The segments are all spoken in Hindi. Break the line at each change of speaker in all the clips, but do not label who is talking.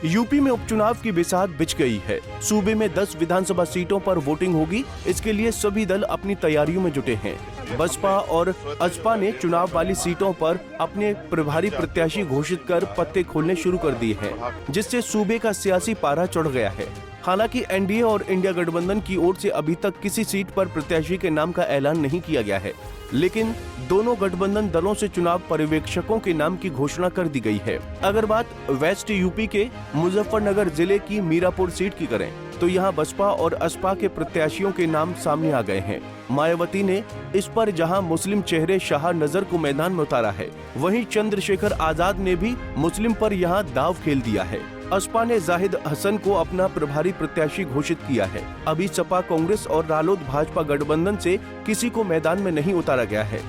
यूपी में उपचुनाव की बिसात बिछ गई है। सूबे में 10 विधानसभा सीटों पर वोटिंग होगी। इसके लिए सभी दल अपनी तैयारियों में जुटे हैं। बसपा और असपा ने चुनाव वाली सीटों पर अपने प्रभारी प्रत्याशी घोषित कर पत्ते खोलने शुरू कर दिए हैं, जिससे सूबे का सियासी पारा चढ़ गया है। हालांकि एनडीए और इंडिया गठबंधन की ओर से अभी तक किसी सीट पर प्रत्याशी के नाम का ऐलान नहीं किया गया है, लेकिन दोनों गठबंधन दलों से चुनाव पर्यवेक्षकों के नाम की घोषणा कर दी गई है। अगर बात वेस्ट यूपी के मुजफ्फरनगर जिले की मीरापुर सीट की करें तो यहाँ बसपा और असपा के प्रत्याशियों के नाम सामने आ गए हैं। मायावती ने इस पर जहां मुस्लिम चेहरे शाह नजर को मैदान में उतारा है, वहीं चंद्रशेखर आजाद ने भी मुस्लिम पर यहां दाव खेल दिया है। असपा ने जाहिद हसन को अपना प्रभारी प्रत्याशी घोषित किया है। अभी सपा, कांग्रेस और रालोद भाजपा गठबंधन से किसी को मैदान में नहीं उतारा गया है।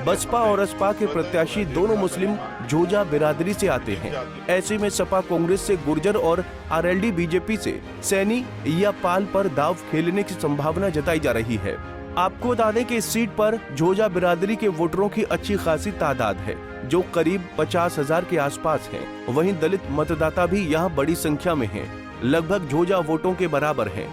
बसपा और असपा के प्रत्याशी दोनों मुस्लिम झोजा बिरादरी से आते हैं। ऐसे में सपा कांग्रेस से गुर्जर और आरएलडी बीजेपी से सैनी या पाल पर दाव खेलने की संभावना जताई जा रही है। आपको बता दें कि इस सीट पर झोजा बिरादरी के वोटरों की अच्छी खासी तादाद है, जो करीब 50,000 के आसपास है। वहीं दलित मतदाता भी यहाँ बड़ी संख्या में हैं, लगभग झोजा वोटों के बराबर हैं।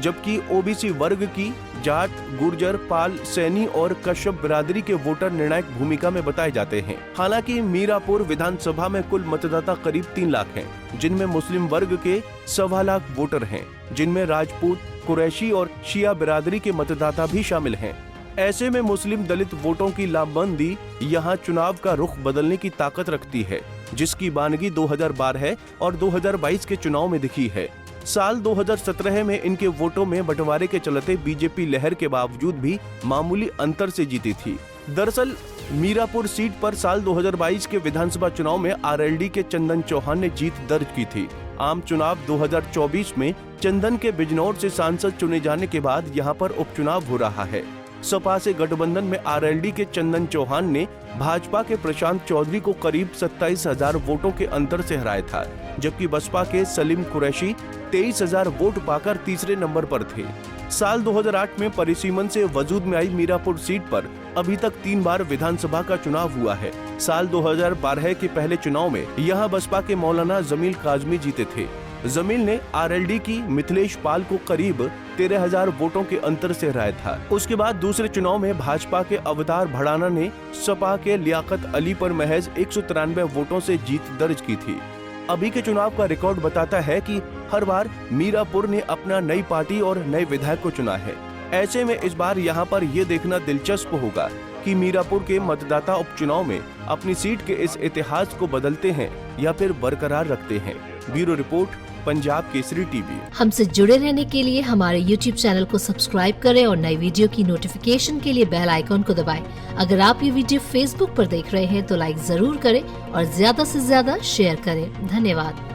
जबकि ओबीसी वर्ग की जाट, गुर्जर, पाल, सैनी और कश्यप बिरादरी के वोटर निर्णायक भूमिका में बताए जाते हैं। हालांकि मीरापुर विधानसभा में कुल मतदाता करीब 3 लाख हैं, जिनमें मुस्लिम वर्ग के 1.25 लाख वोटर हैं, जिनमें राजपूत, कुरैशी और शिया बिरादरी के मतदाता भी शामिल हैं। ऐसे में मुस्लिम दलित वोटों की लामबंदी यहाँ चुनाव का रुख बदलने की ताकत रखती है, जिसकी बानगी 2012 और 2022 के चुनाव में दिखी है। साल 2017 में इनके वोटों में बंटवारे के चलते बीजेपी लहर के बावजूद भी मामूली अंतर से जीती थी। दरअसल मीरापुर सीट पर साल 2022 के विधानसभा चुनाव में आरएलडी के चंदन चौहान ने जीत दर्ज की थी। आम चुनाव 2024 में चंदन के बिजनौर से सांसद चुने जाने के बाद यहाँ पर उपचुनाव हो रहा है। सपा से गठबंधन में आरएलडी के चंदन चौहान ने भाजपा के प्रशांत चौधरी को करीब 27,000 वोटों के अंतर से हराया था, जबकि बसपा के सलीम कुरैशी 23,000 वोट पाकर तीसरे नंबर पर थे। साल 2008 में परिसीमन से वजूद में आई मीरापुर सीट पर अभी तक 3 बार विधानसभा का चुनाव हुआ है। साल 2012 के पहले चुनाव में यहाँ बसपा के मौलाना जमील काजमी जीते थे। जमील ने आरएलडी की मिथिलेश पाल को करीब 13,000 वोटों के अंतर से हराया था। उसके बाद दूसरे चुनाव में भाजपा के अवतार भड़ाना ने सपा के लियाकत अली पर महज 193 वोटों से जीत दर्ज की थी। अभी के चुनाव का रिकॉर्ड बताता है कि हर बार मीरापुर ने अपना नई पार्टी और नए विधायक को चुना है। ऐसे में इस बार यहाँ पर ये देखना दिलचस्प होगा कि मीरापुर के मतदाता उपचुनाव में अपनी सीट के इस इतिहास को बदलते हैं या फिर बरकरार रखते हैं। Bureau report, Punjab Kesari TV.
हमसे जुड़े रहने के लिए हमारे YouTube चैनल को सब्सक्राइब करें और नई वीडियो की नोटिफिकेशन के लिए बेल आइकॉन को दबाएं। अगर आप ये वीडियो Facebook पर देख रहे हैं तो लाइक जरूर करें और ज्यादा से ज्यादा शेयर करें। धन्यवाद।